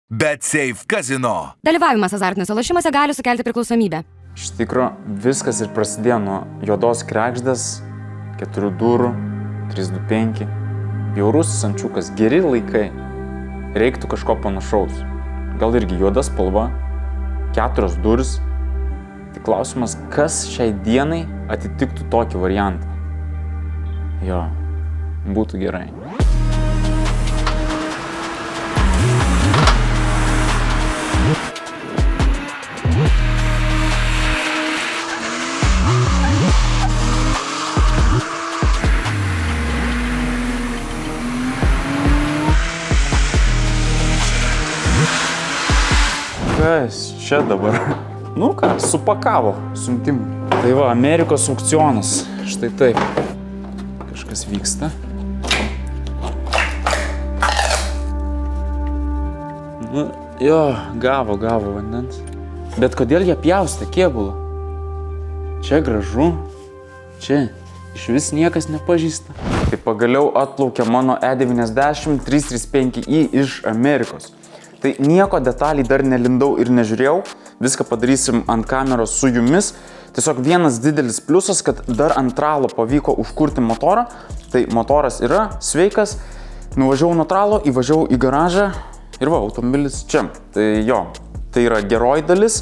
BetSafe Casino. Dalyvavimas azartiniuose lošimuose gali sukelti priklausomybę. Iš tikro, viskas ir prasidėjo nuo juodos kregždės, 4 durų, 325, bjaurus sančiukas, geri laikai, reiktų kažko panašaus. Gal irgi juoda spalva, 4 durys. Tik klausimas, kas šiai dienai atitiktų tokį variantą? Jo, būtų gerai. Kas čia dabar? Nu ką, supakavo siuntimą. Tai va, Amerikos aukcionas. Štai taip. Kažkas vyksta. Nu, jo, gavo vandens. Bet kodėl jie pjaustė kėbulą? Čia gražu. Čia išvis niekas nepažįsta. Tai pagaliau atplaukė mano E90 335i iš Amerikos. Tai nieko detaliai dar nelindau ir nežiūrėjau, viską padarysim ant kameros su jumis. Tiesiog vienas didelis pliusas, kad dar ant tralo pavyko užkurti motorą. Tai motoras yra sveikas, nuvažiavau nuo tralo, įvažiavau į garažą ir va, automobilis čia. Tai jo, tai yra geroji dalis,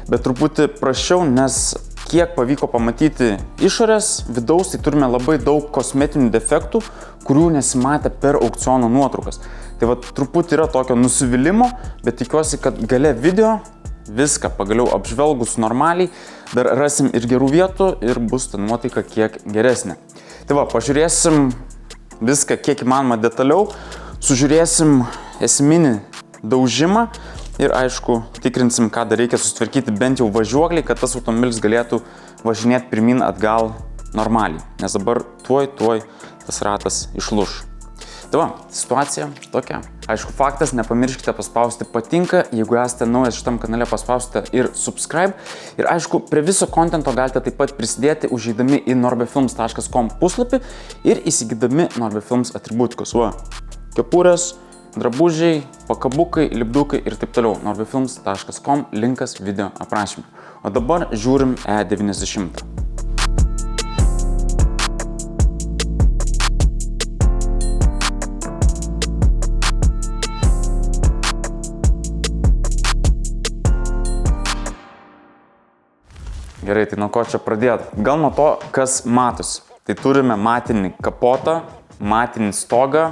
bet truputį prašiau, nes kiek pavyko pamatyti išorės, vidaus, tai turime labai daug kosmetinių defektų, kurių nesimatė per aukciono nuotraukas. Tai va, truputį yra tokio nusivylimo, bet tikiuosi, kad gale video viską pagaliau apžvelgus normaliai, dar rasim ir gerų vietų ir bus ta nuotaika kiek geresnė. Tai va, pažiūrėsim viską kiek įmanoma detaliau, sužiūrėsim esminį daužimą ir aišku, tikrinsim, ką dar reikia susitvarkyti bent jau važiuoklį, kad tas automobilis galėtų važinėti pirmin atgal normaliai, nes dabar tuoj tas ratas išluš. Tai va, situacija tokia. Aišku, faktas, nepamirškite paspausti patinka, jeigu esate naujas šitam kanale, paspauskite ir subscribe. Ir aišku, prie viso kontento galite taip pat prisidėti užeidami į norbefilms.com puslapį ir įsigydami Norbefilms atributikos. Va, kepurės, drabužiai, pakabukai, lipdukai ir taip toliau. Norbefilms.com, linkas video aprašyme. O dabar žiūrim E90. Gerai, tai nuo ko čia pradėti? Gal nuo to, kas matosi. Tai turime matinį kapotą, matinį stogą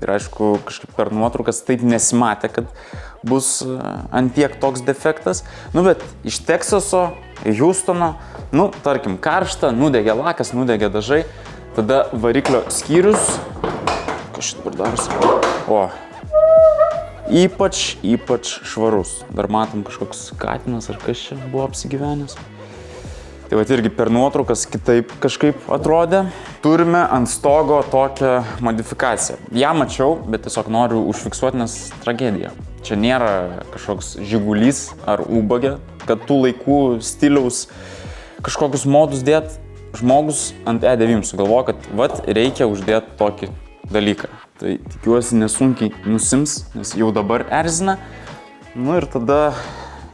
ir aišku, kažkaip per nuotraukas taip nesimatė, kad bus antiek toks defektas. Nu, bet iš Teksaso, Houstono, nu, tarkim, karšta, nudegė lakas, nudegė dažai, tada variklio skyrius, kas šit dabar darosi? O, ypač švarus. Dar matom kažkoks katinas ar kas čia buvo apsigyvenęs. Tai va irgi per nuotraukas kitaip kažkaip atrodė. Turime ant stogo tokią modifikaciją. Ja mačiau, bet tiesiog noriu užfiksuoti, nes tragedija. Čia nėra kažkoks žigulys ar ubagė, kad tų laikų stiliaus kažkokius modus dėt. Žmogus ant E9 sugalvojo, kad vat reikia uždėti tokį dalyką. Tai tikiuosi nesunkiai nusims, nes jau dabar erzina. Nu ir tada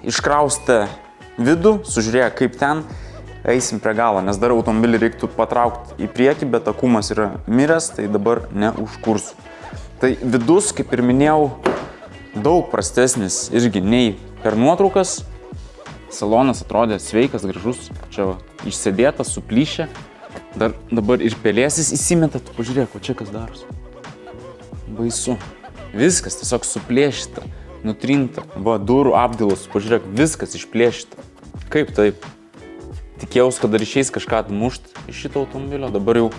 iškraustė vidų, sužiūrėjo kaip ten. Eisim prie galo, nes dar automobilį reiktų patraukti į priekį, bet akumas yra miręs, tai dabar neužkursiu. Tai vidus, kaip ir minėjau, daug prastesnis irgi nei per nuotraukas. Salonas atrodė sveikas, gražus, čia va, išsėdėtas, suplyšę. Dar dabar ir pelėsis įsimeta, tu pažiūrėk, o čia kas daros. Baisu. Viskas tiesiog suplėšyta, nutrinta. Va, durų apdailus, pažiūrėk, viskas išplėšyta. Kaip taip? Tikėjausi, kad dar išeis kažką atmušti iš šito automobilio. Dabar jau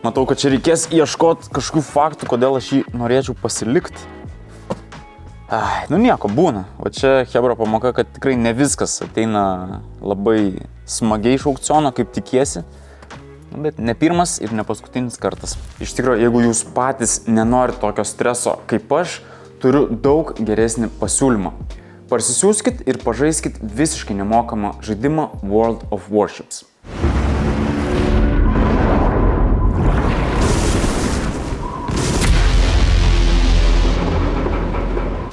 matau, kad čia reikės ieškoti kažkokių faktų, kodėl aš jį norėčiau pasilikti. Nu nieko, būna. O čia chebra pamoka, kad tikrai ne viskas ateina labai smagiai iš aukciono, kaip tikiesi. Bet ne pirmas ir ne paskutinis kartas. Iš tikrųjų, jeigu jūs patys nenorite tokio streso kaip aš, turiu daug geresnį pasiūlymą. Parsisiųskit ir pažaiskit visiškai nemokamą žaidimą World of Warships.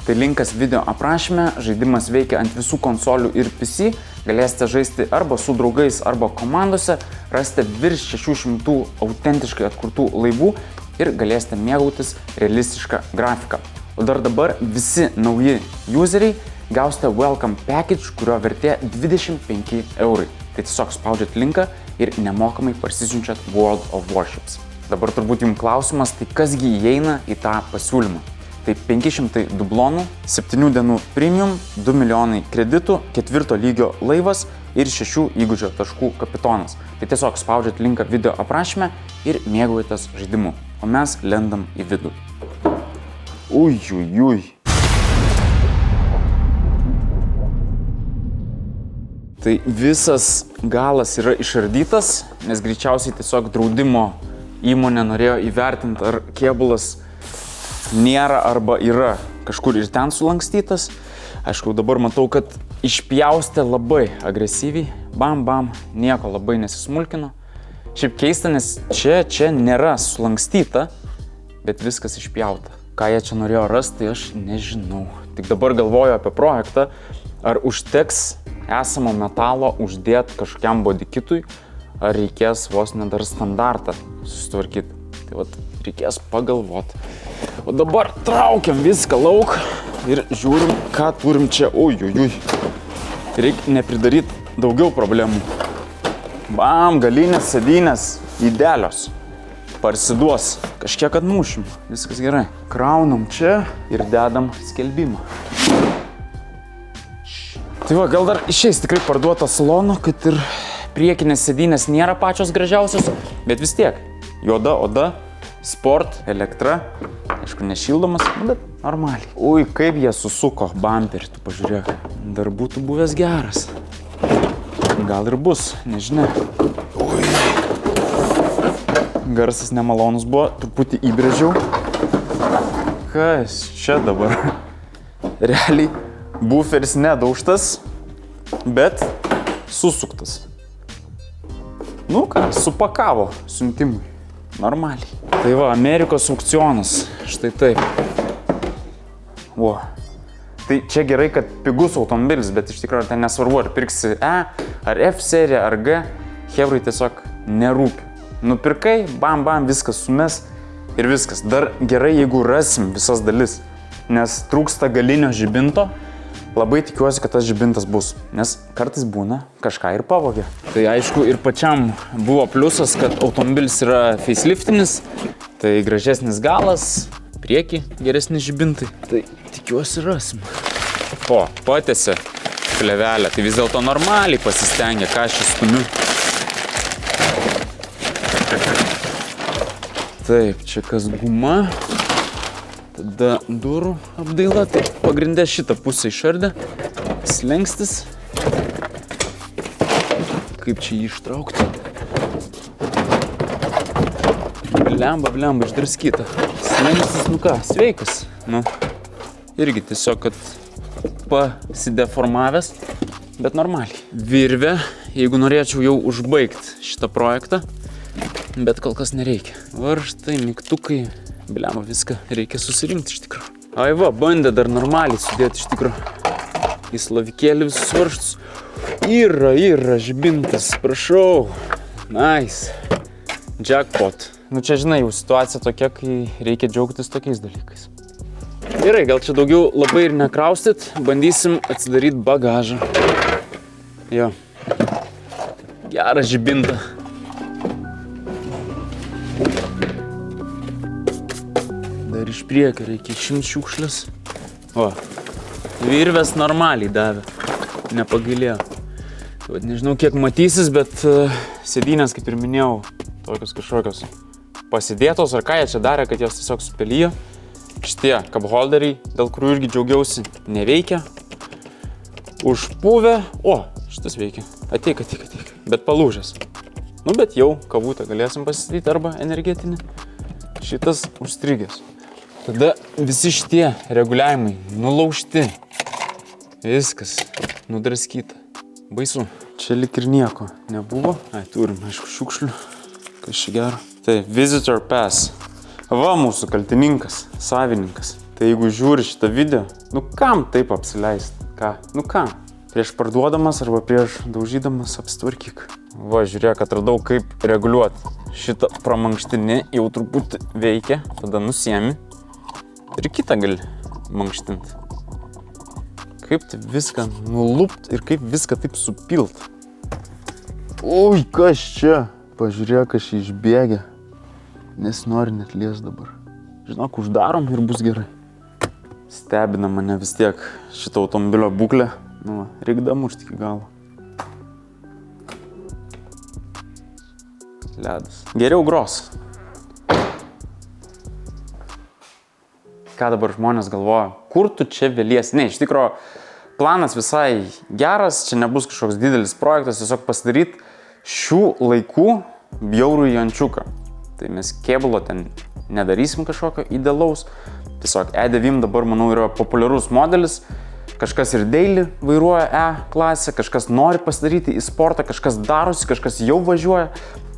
Tai Tai linkas video aprašyme, žaidimas veikia ant visų konsolių ir PC, galėsite žaisti arba su draugais, arba komandose, rasite virš 600 autentiškai atkurtų laivų ir galėsite mėgautis realistišką grafiką. O dar dabar visi nauji useriai gausite Welcome Package, kurio vertė 25 €. Tai tiesiog spaudžiat linką ir nemokamai parsisiunčiat World of Warships. Dabar turbūt jums klausimas, tai kasgi įeina į tą pasiūlymą. Tai 500 dublonų, 7 dienų premium, 2 milijonai kreditų, 4 lygio laivas ir 6 įgūdžio taškų kapitonas. Tai tiesiog spaudžiat linką video aprašyme ir mėgaujatės žaidimu. O mes lendam į vidų. Ui. Tai visas galas yra išardytas, nes greičiausiai tiesiog draudimo įmonė norėjo įvertinti, ar kėbulas nėra arba yra kažkur ir ten sulankstytas. Aišku, dabar matau, kad išpjaustė labai agresyviai. Bam, nieko labai nesismulkino. Šiaip keista, nes čia nėra sulankstyta, bet viskas išpjauta. Ką jie čia norėjo rasti, tai aš nežinau. Tik dabar galvoju apie projektą, ar užteks esamo metalo uždėti kažkokiam bodykitui, ar reikės vos ne dar standartą susitvarkyti. Tai vat, reikės pagalvoti. O dabar traukiam viską lauk ir žiūrim, ką turim čia. Ui. Reikia nepridaryti daugiau problemų. Bam, galinės sėdynės idealios. Parsiduos. Kažkiek atmušim. Viskas gerai. Kraunam čia ir dedam skelbimą. Tai va, gal dar išeis tikrai parduota salono, kad ir priekinės sėdynės nėra pačios gražiausios, bet vis tiek. Juoda oda, sport, elektra, aišku, nešildomas, bet normaliai. Ui, kaip jie susuko bamperį, tu pažiūrėk. Dar būtų buvęs geras. Gal ir bus, nežinia. Ui. Garsas nemalonus buvo, truputį įbrėžiau. Kas čia dabar? Realiai. Buferis nedaužtas, bet susuktas. Nu ką, supakavo siuntimui. Normaliai. Tai va, Amerikos aukcionas. Štai taip. O. Tai čia gerai, kad pigus automobilis, bet iš tikrųjų ten nesvarbu, ar pirksi E, ar F seriją, ar G. Hebrai tiesiog nerūpi. Nupirkai, bam, viskas sumes ir viskas. Dar gerai, jeigu rasim visas dalis, nes trūksta galinio žibinto. Labai tikiuosi, kad tas žibintas bus, nes kartais būna kažką ir pavogė. Tai aišku, ir pačiam buvo pliusas, kad automobilis yra faceliftinis, tai gražesnis galas, prieki geresni žibintai. Tai tikiuosi rasim. O, patėsi plevelę, tai vis dėlto normaliai pasistengia, ką aš stumiu. Taip, čia kas guma. Tada durų apdaila, tai pagrindė šitą pusę išardė, slengstis. Kaip čia jį ištraukti? Blemba, išdraskyta. Slengstis, nu ką, sveikas. Nu, irgi tiesiog, kad pasideformavęs, bet normaliai. Virvė, jeigu norėčiau jau užbaigti šitą projektą, bet kol kas nereikia. Varžtai, mygtukai. Blemba, viską reikia susirinkti iš tikrųjų. Ai va, bandė dar normaliai sudėti iš tikrųjų. Į slavikėlį visus varžtus. Yra žibintas, prašau. Nice. Jackpot. Nu čia žinai, jau situacija tokia, kai reikia džiaugtis tokiais dalykais. Gerai, gal čia daugiau labai ir nekraustyt. Bandysim atsidaryti bagažą. Jo. Gerą žibintą. Dar iš priekio reikia išimt šiukšles. O, virvės normaliai davė, nepagailėjo. Vat nežinau, kiek matysis, bet sėdynės, kaip ir minėjau, tokios kažkokios pasidėtos, ar ką jie čia darė, kad jos tiesiog supelijo. Šitie kapholderiai, dėl kurių irgi džiaugiausi, neveikia. Užpuvę, o, šitas veikia, ateik, bet palūžęs. Nu, bet jau kavutę galėsim pasistatyti arba energetinį. Šitas užstrigęs. Tada visi šitie reguliavimai nulaužti. Viskas nudraskyta. Baisu. Čia lik ir nieko nebuvo. Ai, turim, aišku, šiukšlių. Kas čia gero. Tai visitor pass. Va mūsų kaltininkas, savininkas. Tai jeigu žiūri šitą video, nu kam taip apsileisti? Ką? Nu kam? Prieš parduodamas arba prieš daužydamas apsitvarkyk. Va, žiūrėk, atradau kaip reguliuoti. Šitą pramankštinį jau truputį veikia, tada nusiemi ir kitą gali mankštinti. Kaip tai viską nulupt ir kaip viską taip supilt. Oi, kas čia? Pažiūrėk, aš išbėgė. Nesinori net liest dabar. Žinok, uždarom ir bus gerai. Stebina mane vis tiek šito automobilio būklė. Nu, reikia damušti iki galo. Ledas. Geriau gros. Ką dabar žmonės galvoja? Kur tu čia vėlies? Ne, iš tikrųjų, planas visai geras, čia nebus kažkoks didelis projektas, tiesiog pasidaryti šių laikų bjaurų jančiuką. Tai mes kėbulo ten nedarysim kažkokio idealaus. Tiesiog E9 dabar, manau, yra populiarus modelis. Kažkas ir daily vairuoja E klasę, kažkas nori pasidaryti į sportą, kažkas darosi, kažkas jau važiuoja.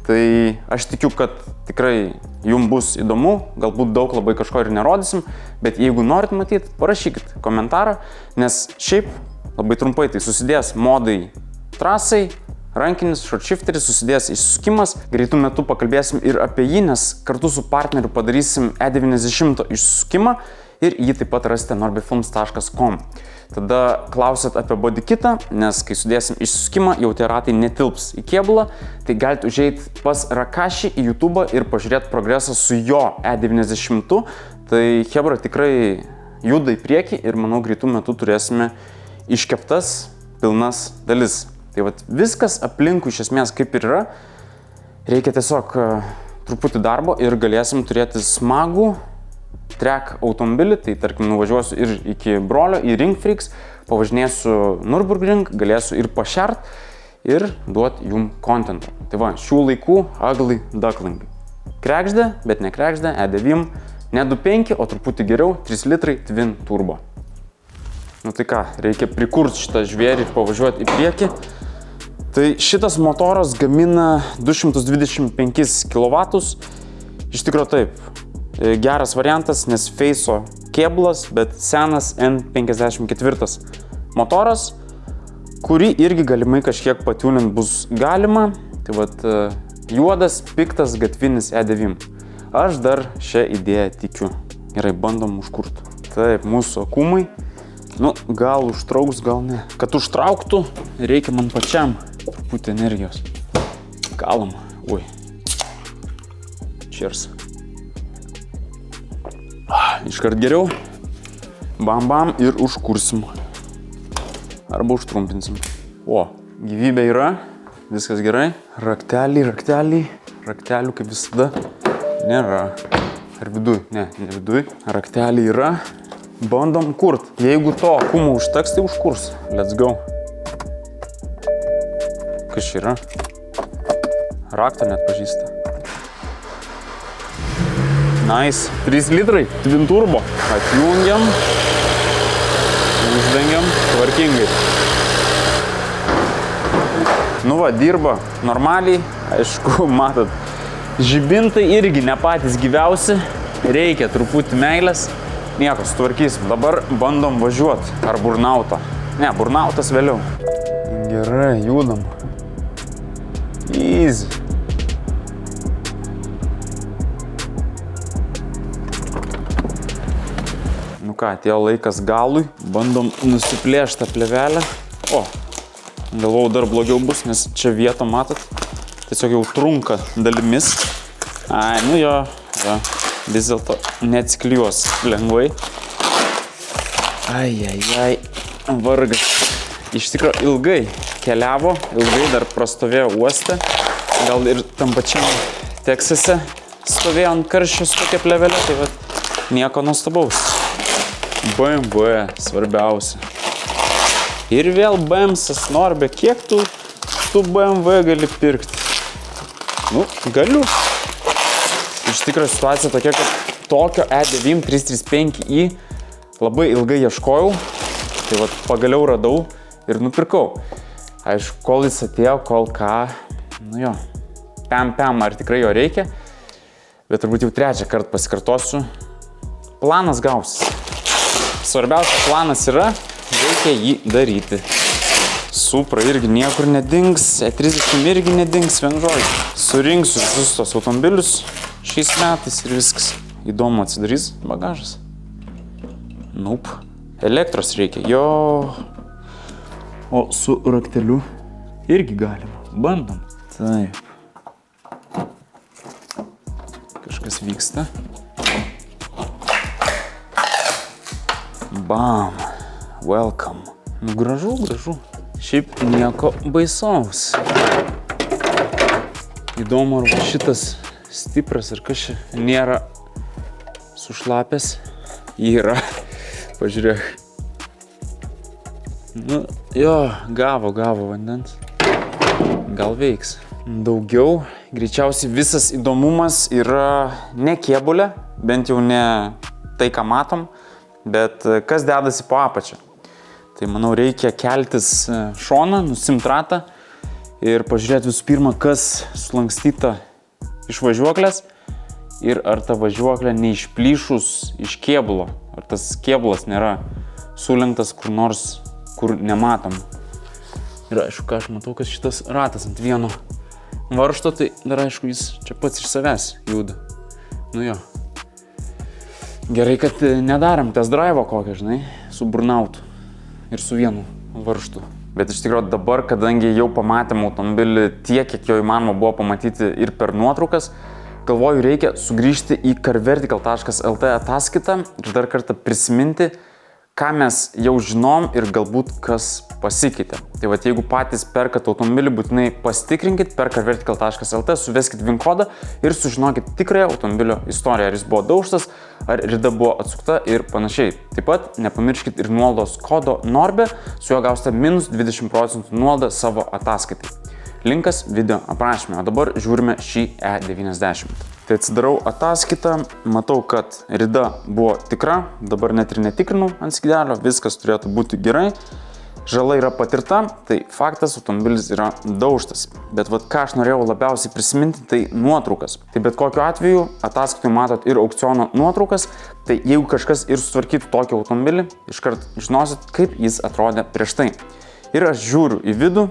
Tai aš tikiu, kad tikrai jums bus įdomu, galbūt daug labai kažko ir nerodysim, bet jeigu norit matyti, parašykit komentarą, nes šiaip labai trumpai tai susidės modai trasai, rankinis, short shifteris, susidės išsukimas. Greitų metų pakalbėsim ir apie jį, nes kartu su partneriu padarysim E90 išsukimą ir jį taip pat rasite norbifilms.com. Tada klausėt apie bodykitą, nes kai sudėsim išsukimą, jau tie ratai netilps į kėbulą, tai galite užeiti pas Rakashi į YouTube ir pažiūrėti progresą su jo E90. Tai chebra tikrai juda į priekį ir manau greitų metų turėsime iškeptas pilnas dalis. Tai vat viskas aplinkui iš esmės kaip ir yra, reikia tiesiog truputį darbo ir galėsim turėti smagų track automobilį, tai tarkim nuvažiuosiu ir iki brolio, į Ringfreaks, pavažinėsiu Nürburgring, galėsiu ir pašert ir duoti jum kontentą. Tai va, šių laikų ugly duckling. Krekždė, bet ne krekždė, E9, ne 2.5, o truputį geriau, 3 litrai twin turbo. Nu tai ką, reikia prikurti šitą žvėrį ir pavažiuoti į priekį. Tai šitas motoras gamina 225 kW. Iš tikrųjų taip, geras variantas, nes Feiso kėbulas, bet senas N54 motoras, kurį irgi galimai kažkiek patiunint bus galima. Tai vat juodas, piktas gatvinis E9. Aš dar šią idėją tikiu. Gerai, bandom užkurti. Taip, mūsų akumai. Nu, gal užtrauks, gal ne. Kad užtrauktų, reikia man pačiam truputį energijos. Kalam. Ui. Cheers. Iškart geriau. Bam bam ir užkursim. Arba užtrumpinsim. O, gyvybė yra. Viskas gerai. Rakteliai. Raktelių kaip visada nėra. Ar viduj? Ne viduj. Rakteliai yra. Bandom kurt. Jeigu to akumo užteks, tai užkurs. Let's go. Kas čia yra? Raktą net pažįsta. Nice. 3 litrai. Twin turbo. Atjungiam. Uždengiam. Tvarkingai. Nu va, dirba normaliai. Aišku, matot. Žibintai irgi ne patys gyviausi. Reikia truputį meilės. Nieko, sutvarkysim. Dabar bandom važiuoti. Ar burnautą. Ne, burnautas vėliau. Gerai, judam. Easy. Nu ką, atėjo laikas galui. Bandom nusiplėšti tą plėvelę. O, galvojau dar blogiau bus, nes čia vietą matot. Tiesiog jau trunka dalimis. Ai, nu jo. Vis dėlto neatsiklijuos lengvai. Ai, vargas. Iš tikrųjų ilgai keliavo, ilgai dar prastovėjo uoste. Gal ir tam pačiam Teksase stovėjo ant karščio su tokia plėvelė, tai va, nieko nuostabaus. BMW svarbiausia. Ir vėl BMS-as Norbe, kiek tu BMW gali pirkti? Nu, galiu. Iš tikrųjų situacija tokia, kad tokio E9 335i labai ilgai ieškojau, tai vat pagaliau radau ir nupirkau. Aišku, kol jis atėjo, kol ką, nu jo, pem, ar tikrai jo reikia, bet turbūt jau trečią kartą pasikartosiu, planas gausis. Svarbiausias planas yra, reikia jį daryti. Supra irgi niekur nedings, E30 irgi nedings, vien žodžiu. Surinksiu visus tos automobilius šiais metais ir viskas. Įdomu, atsidarys bagažas. Nup. Elektros reikia, jo. O su rakteliu irgi galima. Bandom. Taip. Kažkas vyksta. Bam. Welcome. Nu, gražu. Šiaip nieko baisaus. Įdomu, ar šitas stipras ir kas čia nėra sušlapęs. Yra. Pažiūrėk. Nu, jo, gavo vandens. Gal veiks. Daugiau. Greičiausiai visas įdomumas yra ne kėbulė, bent jau ne tai, ką matom, bet kas dedasi po apačią. Tai manau reikia keltis šoną, nusimt ratą ir pažiūrėti visų pirma, kas sulankstyta iš važiuoklės ir ar ta važiuoklė neišplyšus iš kėbulo, ar tas kėbulas nėra sulenktas kur nors, kur nematom. Ir aišku, ką aš matau, kad šitas ratas ant vieno varžto, tai dar aišku, jis čia pats iš savęs juda. Nu jo. Gerai, kad nedarėm test drive'o kokią, žinai, su burnautu. Ir su vienu varžtu. Bet iš tikrųjų dabar, kadangi jau pamatėm automobilį tiek, kiek jo įmanoma buvo pamatyti ir per nuotraukas, galvoju, reikia sugrįžti į carvertical.lt ataskaitą ir dar kartą prisiminti, ką mes jau žinom ir galbūt kas pasikeitė. Tai vat, jeigu patys perkat automobilį, būtinai pasitikrinkit per carvertical.lt, suveskit VIN kodą ir sužinokit tikrąją automobilio istoriją, ar jis buvo daužtas, ar rida buvo atsukta ir panašiai. Taip pat nepamirškit ir nuolaidos kodo NORBE, su juo gausite minus 20% nuolaidą savo ataskaitai. Linkas video aprašyme, o dabar žiūrime šį E90. Tai atsidarau ataskaitą, matau, kad rida buvo tikra, dabar net ir netikrinau ant skydelio, viskas turėtų būti gerai. Žala yra patirta, tai faktas, automobilis yra daužtas. Bet vat, ką aš norėjau labiausiai prisiminti, tai nuotraukas. Tai bet kokiu atveju ataskaitoje matot ir aukciono nuotraukas, tai jeigu kažkas ir sutvarkytų tokį automobilį, iškart žinosit, kaip jis atrodė prieš tai. Ir aš žiūriu į vidų,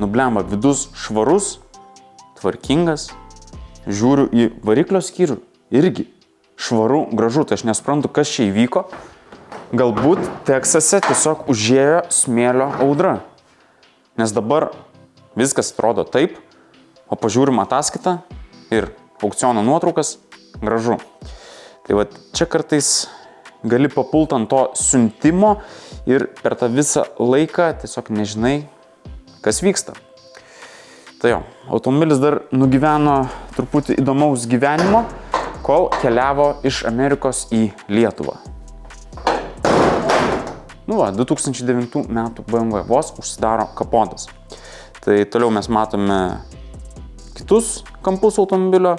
nublemba vidus švarus, tvarkingas. Žiūriu į variklio skyrių, irgi švaru, gražu, tai aš nesuprantu, kas čia įvyko. Galbūt Teksase tiesiog užėjo smėlio audra, nes dabar viskas atrodo taip, o pažiūrim ataskaitą ir aukciono nuotraukas, gražu. Tai va, čia kartais gali papult ant to siuntimo ir per tą visą laiką tiesiog nežinai, kas vyksta. Tai jo, automobilis dar nugyveno truputį įdomaus gyvenimo, kol keliavo iš Amerikos į Lietuvą. Nu va, 2009 metų BMW vos užsidaro kapotas. Tai toliau mes matome kitus kampus automobilio,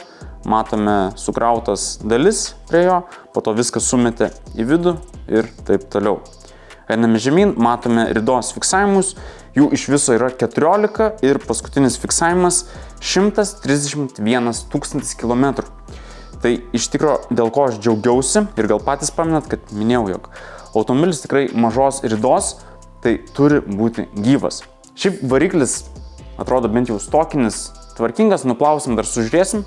matome sukrautas dalis prie jo, po to viskas sumetė į vidų ir taip toliau. Einame žemyn, matome ridos fiksavimus, jų iš viso yra 14 ir paskutinis fiksavimas 131 000 kilometrų. Tai iš tikrųjų dėl ko aš džiaugiausi ir gal patys pamenat, kad minėjau, jog automobilis tikrai mažos ridos, tai turi būti gyvas. Šiaip variklis atrodo bent jau stokinis, tvarkingas, nuplausim, dar sužiūrėsim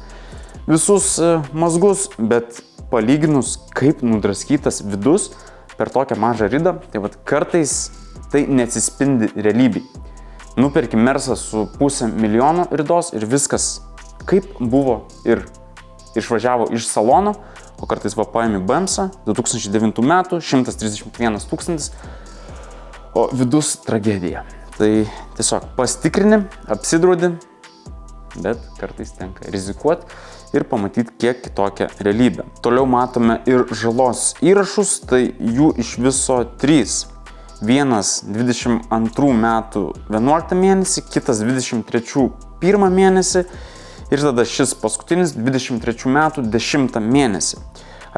visus mazgus, bet palyginus kaip nudraskytas vidus per tokią mažą ridą, tai vat kartais tai neatsispindi realybėj. Nuperki Mersą su 500 000 ridos ir viskas kaip buvo ir išvažiavo iš salono, o kartais va paimi BMSą 2009 metų, 131 000, o vidus tragedija. Tai tiesiog pasitikrini, apsidraudi, bet kartais tenka rizikuoti ir pamatyti kiek kitokią realybę. Toliau matome ir žalos įrašus, tai jų iš viso 3. Vienas 22 metų 11 mėnesį, kitas 23 1 mėnesį ir tada šis paskutinis 23 metų 10 mėnesį.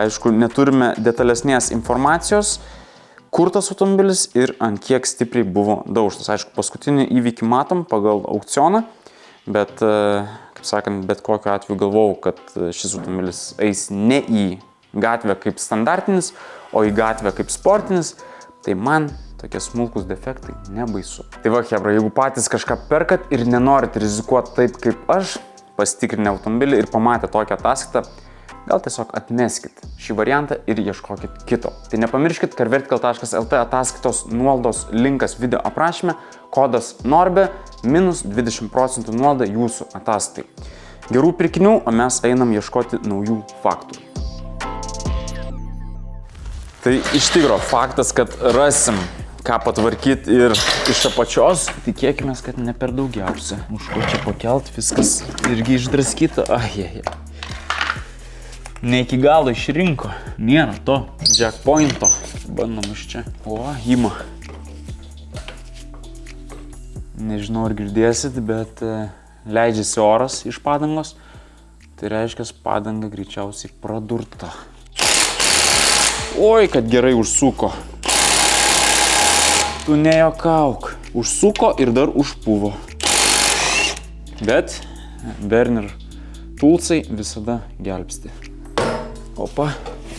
Aišku, neturime detalesnės informacijos, kur tas automobilis ir ant kiek stipriai buvo daužtas. Aišku, paskutinį įvykį matom pagal aukcioną, bet, kaip sakant, bet kokiu atveju galvojau, kad šis automobilis eis ne į gatvę kaip standartinis, o į gatvę kaip sportinis, tai man tokie smulkus defektai nebaisu. Tai va, chebra, jeigu patys kažką perkat ir nenorit rizikuoti taip kaip aš, pasitikrinę automobilį ir pamatę tokią ataskaitą, gal tiesiog atmeskit šį variantą ir ieškokit kito. Tai nepamirškit, carvertical.lt ataskaitos nuolaidos linkas video aprašyme, kodas NORBE, minus 20% nuolaida jūsų ataskaitai. Gerų pirkinių, o mes einam ieškoti naujų faktų. Tai iš tikro faktas, kad rasim ką patvarkyti ir iš apačios, tikėkime, kad ne per daugiausia. Už ko čia pakelt, viskas irgi išdraskyta. Ne iki galo išrinko. Nėra to jackpointo. Bandom iš čia. Ima. Nežinau, ar girdėsit, bet leidžiasi oras iš padangos. Tai reiškia, padanga greičiausiai pradurta. Oi, kad gerai užsuko. Tu nejokauk. Užsuko ir dar užpuvo. Bet Berner tulsai visada gelbsti. Opa.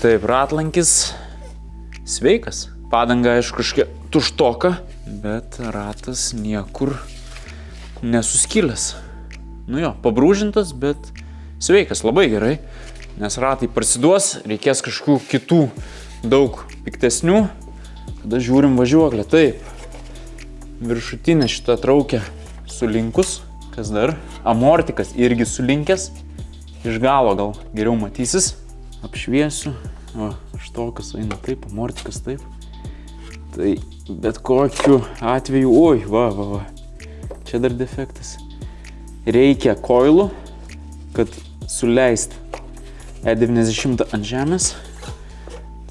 Taip, ratlankis sveikas. Padanga, aišku, kažkiek tuštoka, bet ratas niekur nesuskilęs. Nu jo, pabrūžintas, bet sveikas, labai gerai. Nes ratai prasiduos, reikės kažkokių kitų daug piktesnių. Tada žiūrim važiuoklę. Taip, viršutinė šitą traukia sulinkus. Kas dar? Amortikas irgi sulinkęs. Iš galo gal geriau matysis. Apšviesiu. Štokas eina taip, amortikas taip. Tai bet kokiu atveju, va. Čia dar defektas. Reikia koilų, kad suleist E90 ant žemės.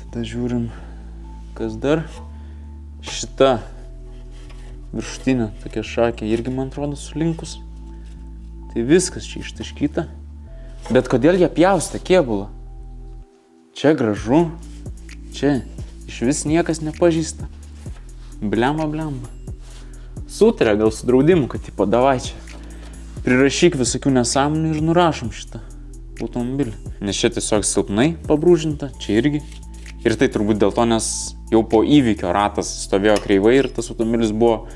Tada žiūrim, kas dar. Šita viršutinė tokia šakė irgi, man atrodo, sulinkus. Tai viskas čia ištaškyta. Bet kodėl jie pjaustė kėbulą? Čia gražu, čia iš vis niekas nepažįsta. Blemba. Sutarė gal su draudimu, kad tipo, davai čia. Prirašyk visokių nesąmonių ir nurašom šitą automobilį. Nes čia tiesiog silpnai pabrūžinta, čia irgi. Ir tai turbūt dėl to, nes jau po įvykio ratas stovėjo kreivai ir tas automobilis buvo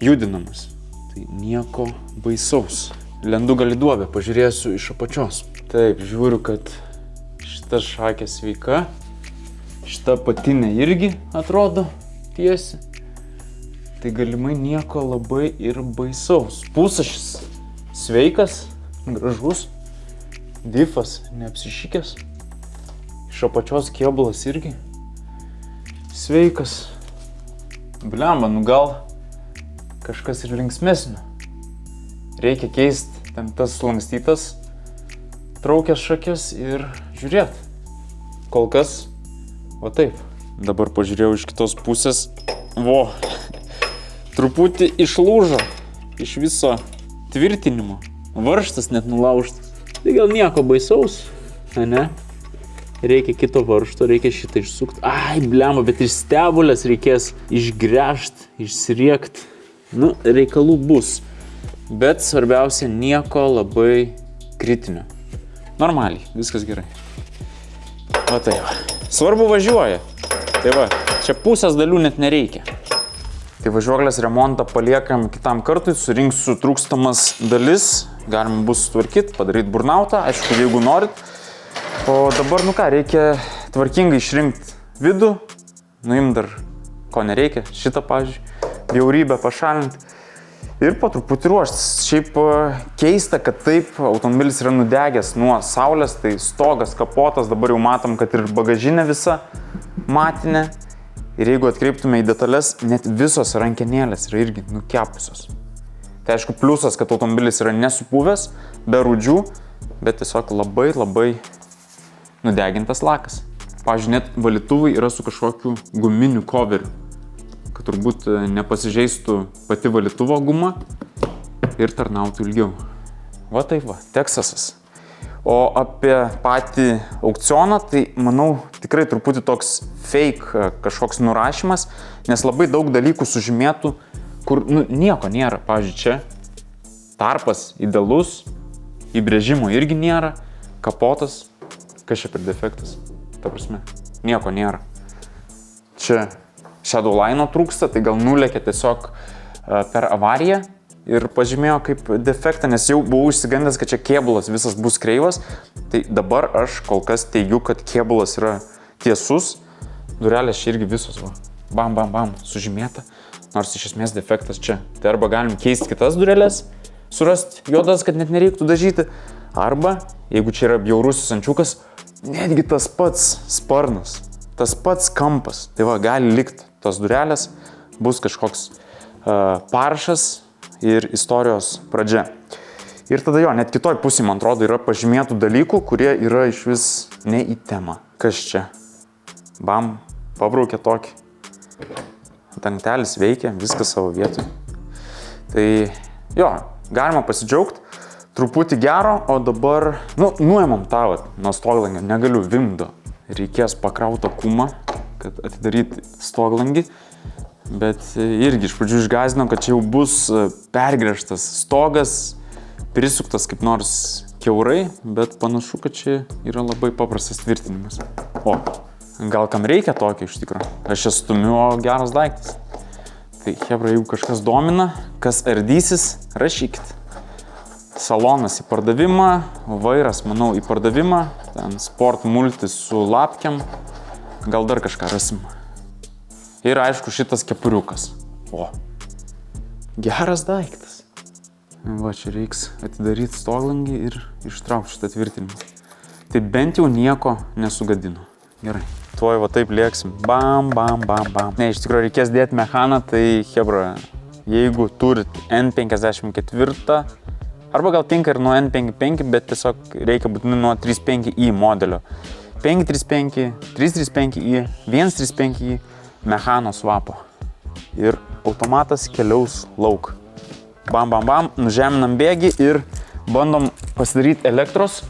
judinamas. Tai nieko baisaus. Lendu gal į duobę, pažiūrėsiu iš apačios. Taip, žiūriu, kad šita šakė sveika. Šita patinė irgi atrodo tiesi. Tai galimai nieko labai ir baisaus. Pusašis sveikas, gražus. Difas neapsišykęs. Iš apačios kėbulas irgi sveikas. Blemba, nu gal kažkas ir linksmesnio. Reikia keisti ten tas sulankstytas traukęs šakės ir žiūrėt. Kol kas, va taip. Dabar pažiūrėjau iš kitos pusės. Truputį išlūžo iš viso tvirtinimo. Varžtas net nulaužtas. Tai gal nieko baisaus, ne? Reikia kito varžto, reikia šitą išsukti. Blemba, bet iš stebulės reikės išgręžti, išsiriekti. Nu, reikalų bus. Bet svarbiausia, nieko labai kritinio. Normaliai, viskas gerai. Va tai va. Svarbu važiuoja. Tai va, čia pusės dalių net nereikia. Tai važiuoklės remontą paliekam kitam kartui, surinksiu trūkstamas dalis, galima bus sutvarkyti, padaryti burnautą, aišku, jeigu norit. O dabar, nu ką, reikia tvarkingai išrinkti vidų, nuimt dar ko nereikia, šitą, pavyzdžiui, bjaurybę pašalinti ir po truputį ruoštis. Šiaip keista, kad taip automobilis yra nudegęs nuo saulės, tai stogas kapotas, dabar jau matom, kad ir bagažinė visa matinė. Ir jeigu atkreiptume į detalės, net visos rankenėlės yra irgi nukepusios. Tai aišku, pliusas, kad automobilis yra nesupuvęs, be rūdžių, bet tiesiog labai nudegintas lakas. Pavyzdžiui, net valytuvai yra su kažkokiu guminiu coveriu, kad turbūt nepasižeistų pati valytuvo guma ir tarnautų ilgiau. Va taip va, Teksasas. O apie patį aukcioną, tai manau tikrai truputį toks fake kažkoks nurašymas, nes labai daug dalykų sužymėtų, kur nieko nėra. Pavyzdžiui, čia tarpas idealus, įbrėžimo irgi nėra, kapotas, kas čia per defektas? ta prasme, nieko nėra. Čia Shadowline'o trūksta, tai gal nulėkė tiesiog per avariją ir pažymėjo kaip defektą, nes jau buvau išsigandęs, kad čia kėbulas visas bus kreivas. Tai dabar aš kol kas teigiu, kad kėbulas yra tiesus. Durelės čia irgi visos, va. Bam, bam, bam, sužymėta. Nors iš esmės defektas čia. Tai arba galim keisti kitas durelės, surasti juodas, kad net nereiktų dažyti. Arba, jeigu čia yra bjaurusis ančiukas, netgi tas pats sparnas, tas pats kampas. Tai va, gali likti tos durelės, bus kažkoks parašas ir istorijos pradžia. Ir tada jo, net kitoj pusėje, man atrodo, yra pažymėtų dalykų, kurie yra iš vis ne į temą. Kas čia? Bam, pabraukė tokį. Dangtelis veikia, viskas savo vietoj. Tai jo, galima pasidžiaugti, truputį gero, o dabar, nuėmam tą, nuo stoglangio, negaliu vimdo. Reikės pakrauti akumą, kad atidaryti stoglangį, bet irgi iš pradžių išgąsdino, kad čia jau bus pergręžtas stogas, prisuktas kaip nors kiaurai, bet panašu, kad čia yra labai paprastas tvirtinimas. O, gal kam reikia tokio iš tikrųjų? Aš čia stumiu, o geras daiktas. Tai hebra, jeigu kažkas domina, kas ardysis, rašykit. Salonas į pardavimą, vairas, manau, į pardavimą, ten sport multis su lapkiam, gal dar kažką rasim. Ir aišku, šitas kepuriukas. O, geras daiktas. Va, čia reiks atidaryti stoglangį ir ištraukti šitą tvirtinimą. Tai bent jau nieko nesugadino. Gerai. Tuoj va taip lėksim. Bam, bam, bam, bam. Ne, iš tikrųjų reikės dėti mechaną, tai hebra, jeigu turit N54, arba gal tinka ir nuo N55, bet tiesiog reikia būtinai nuo 35i modelio. 535, 335i, 135i, mechano svapo. Ir automatas keliaus lauk. Bam, bam, bam, nužeminam bėgį ir bandom pasidaryti elektros.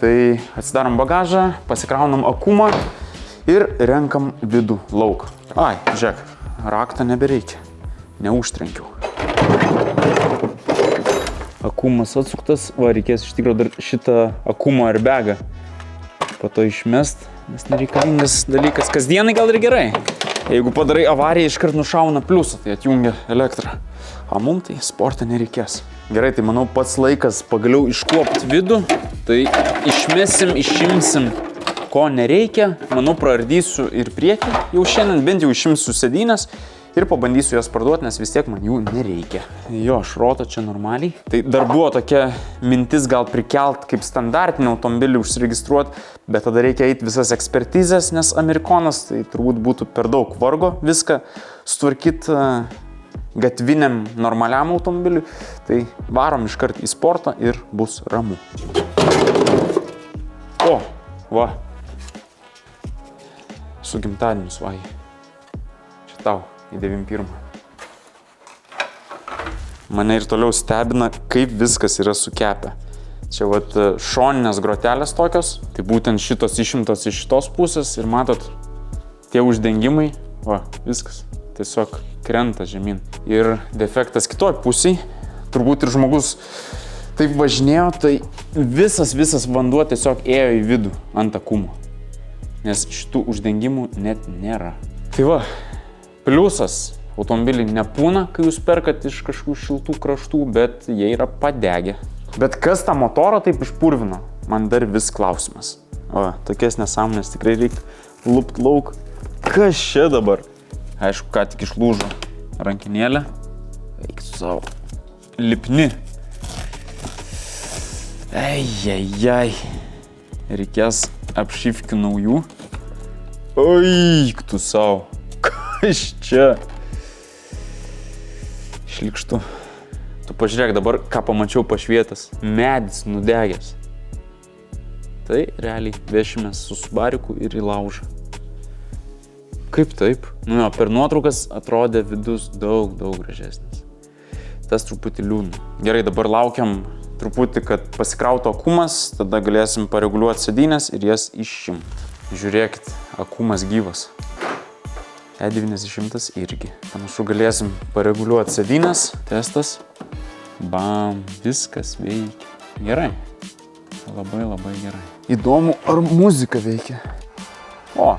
Tai atsidarom bagažą, pasikraunam akumą ir renkam vidų lauk. Ai, žiūrėk, raktą nebereikia, neužtrenkiau. Akumas atsuktas, va, reikės iš tikrųjų dar šitą akumo airbagą po to išmest, nes nereikalingas dalykas. Kasdienai gal ir gerai. Jeigu padarai avariją, iškart nušauna pliusą, tai atjungia elektrą. O mum tai sportą nereikės. Gerai, tai manau pats laikas pagaliau iškuopti vidų, tai išimsim, ko nereikia. Manau, praardysiu ir priekį. Jau šiandien bent jau išimsiu sėdynės ir pabandysiu jas parduoti, nes vis tiek man jų nereikia. Jo, šroto čia normaliai. Tai dar buvo tokia mintis gal prikelt kaip standartinį automobilį užsiregistruoti, bet tada reikia eiti visas ekspertizės, nes amerikonas, tai turbūt būtų per daug vargo viską sutvarkyti gatviniam normaliam automobiliui. Tai varom iškart į sportą ir bus ramu. O, va. Su gimtadieniu svajai. Čia tau. Į 91. Mane ir toliau stebina, kaip viskas yra sukepę. Čia vat šoninės grotelės tokios, tai būtent šitos išimtos iš šitos pusės ir matot, tie uždengimai, va, viskas tiesiog krenta žemyn. Ir defektas kitoj pusėj, turbūt ir žmogus taip važinėjo, tai visas vanduo tiesiog ėjo į vidų ant akumo, nes šitų uždengimų net nėra. Tai va, pliusas, automobiliai nepūna, kai jūs perkat iš kažkokių šiltų kraštų, bet jie yra padegę. Bet kas tą motorą taip išpurvino? Man dar vis klausimas. O, tokias nesąmonės tikrai reikia lupt lauk. Kas čia dabar? Aišku, ką tik išlūžo rankinėlė. Eik su savo. Lipni. Ei. Reikės apšifkių naujų. Eik tu savo. Kas čia? Šlikštu. Tu pažiūrėk dabar, ką pamačiau pašvietęs. Medis nudegęs. Tai realiai vešimės su Subariku ir į laužą. Kaip taip? Nu jo, per nuotraukas atrodė vidus daug gražesnis. Tas truputį liūdna. Gerai, dabar laukiam truputį, kad pasikrautų akumas, tada galėsim pareguliuoti sėdynės ir jas išimti. Žiūrėkit, akumas gyvas. E90 irgi. Panašu, galėsim pareguliuoti sėdynės. Testas. Bam, viskas veikia. Gerai. Labai gerai. Įdomu, ar muzika veikia. O,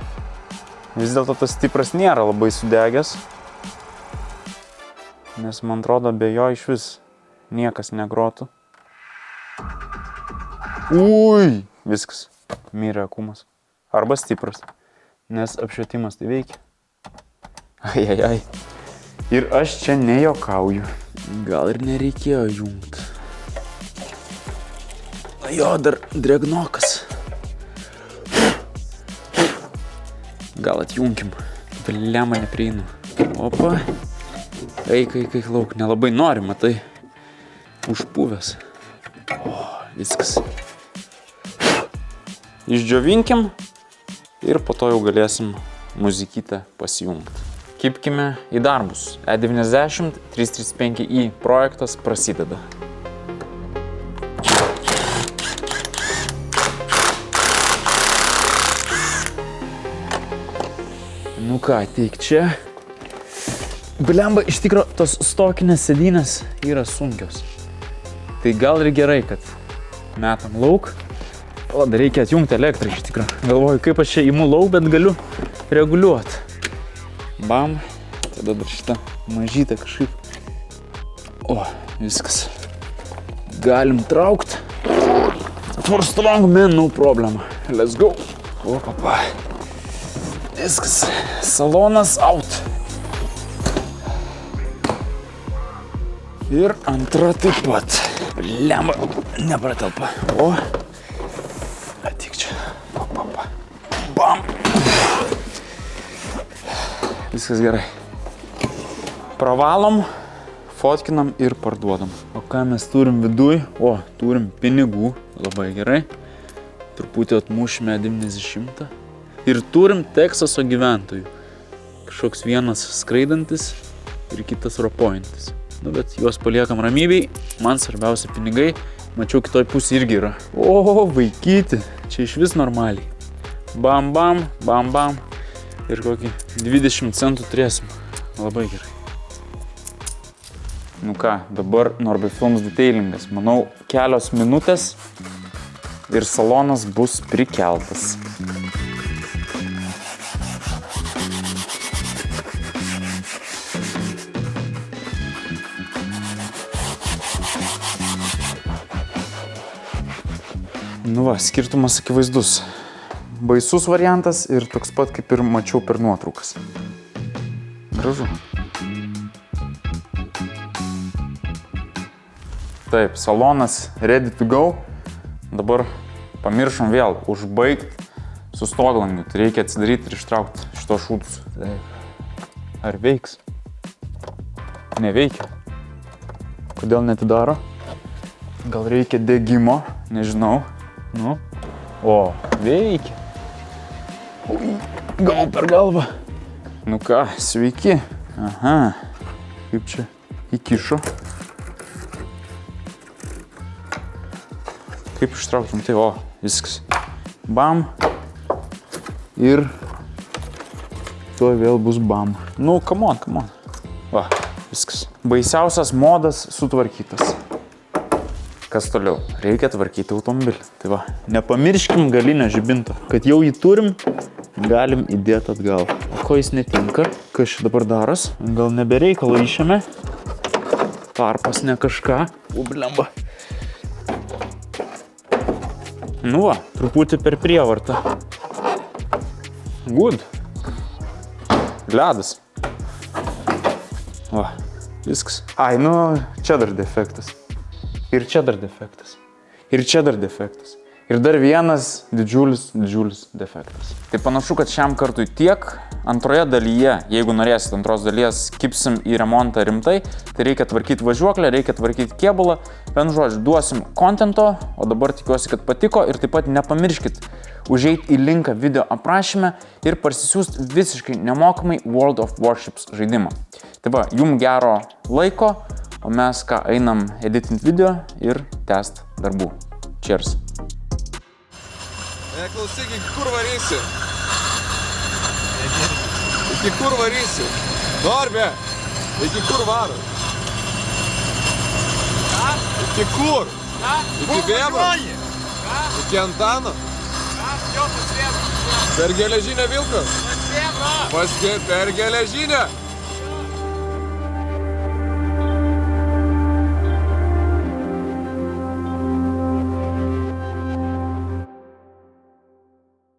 vis dėlto tas stipras nėra labai sudegęs. Nes man atrodo, be jo iš vis niekas negrotų. Ui, viskas. Mirė akumas. Arba stipras. Nes apšvietimas tai veikia. Ai. Ir aš čia nejokauju. Gal ir nereikėjo jungti. Jo, dar drėgnokas. Gal atjunkim. Blemą neprieinu. Opa. Eik, lauk. Nelabai nori, matai. Užpuvęs. O, viskas. Išdžiovinkim ir po to jau galėsim muzikytę pasijungti. Kipkime į darbus. E90 335i projektas prasideda. Nu ką, ateik čia. Blemba, iš tikro, tos stokinės sėdynės yra sunkios. Tai gal ir gerai, kad metam lauk. O, dar reikia atjungti elektrą iš tikro. Galvoju, kaip aš čia imu lauk, bet galiu reguliuoti. Bam. Tada dar šitą mažytę kažkaip. O, viskas. Galim traukt. For strong man, no problem. Let's go. O, papa. Viskas. Salonas out. Ir antra taip pat. Lemba. Nepratelpa. O. Atik čia. Pa. Bam. Viskas gerai. Pravalom, fotkinam ir parduodam. O ką mes turim viduj? O, turim pinigų. Labai gerai. Truputį atmušime 90. Ir turim Teksaso gyventojų. Kažkoks vienas skraidantis ir kitas ropojantis. Nu, bet juos paliekam ramybei. Man svarbiausia pinigai. Mačiau, kitoj pusė irgi yra. O, vaikyti. Čia iš vis normaliai. Bam. Ir kokį 20 centų turėsim. Labai gerai. Nu ką, dabar Norby Films detailingas. Manau, kelios minutės ir salonas bus prikeltas. Nu va, skirtumas akivaizdus. Baisus variantas ir toks pat, kaip ir mačiau per nuotraukas. Gražu. Taip, salonas ready to go. Dabar pamiršom vėl užbaigti su stoglangiu. Tai reikia atsidaryti ir ištraukti šito šūdus. Ar veiks? Neveikia. Kodėl netidaro? Gal reikia degimo? Nežinau. Nu. O, veikia. Ui, gal per galvą. Nu ką, sveiki. Aha. Kaip čia įkišo. Kaip ištrauktum? Tai, o, viskas. Bam. Ir tuo vėl bus bam. Nu, come on. Va, viskas. Baisiausias modas sutvarkytas. Kas toliau? Reikia tvarkyti automobilį. Tai va, nepamirškim galinio žibinto. Kad jau jį turim, galim įdėti atgal. O ko jis netinka? Kas čia dabar daros? Gal nebereikalo išėmė? Tarpas ne kažką. O, blemba. Nu va, truputį per prievartą. Good. Ledas. Va, viskas. Ai, nu, čia dar defektas. Ir čia dar defektas. Ir čia dar defektas. Ir dar vienas didžiulis defektas. Tai panašu, kad šiam kartui tiek. Antroje dalyje, jeigu norėsit antros dalies, kipsim į remontą rimtai, tai reikia tvarkyti važiuoklę, reikia tvarkyti kėbulą. Vienu žodžiu, duosim kontento, o dabar tikiuosi, kad patiko. Ir taip pat nepamirškit užeiti į linką video aprašyme ir parsisiųsti visiškai nemokamai World of Warships žaidimą. Tai va, jum gero laiko. O mes ką, einam editinti video ir tęst darbų. Cheers. Klausyk, iki kur varysi? Iki kur varysi? Norbė, iki kur varo? Iki kur? Iki Vėbro? Iki Antano? Per geležinę vilkas? Per geležinę!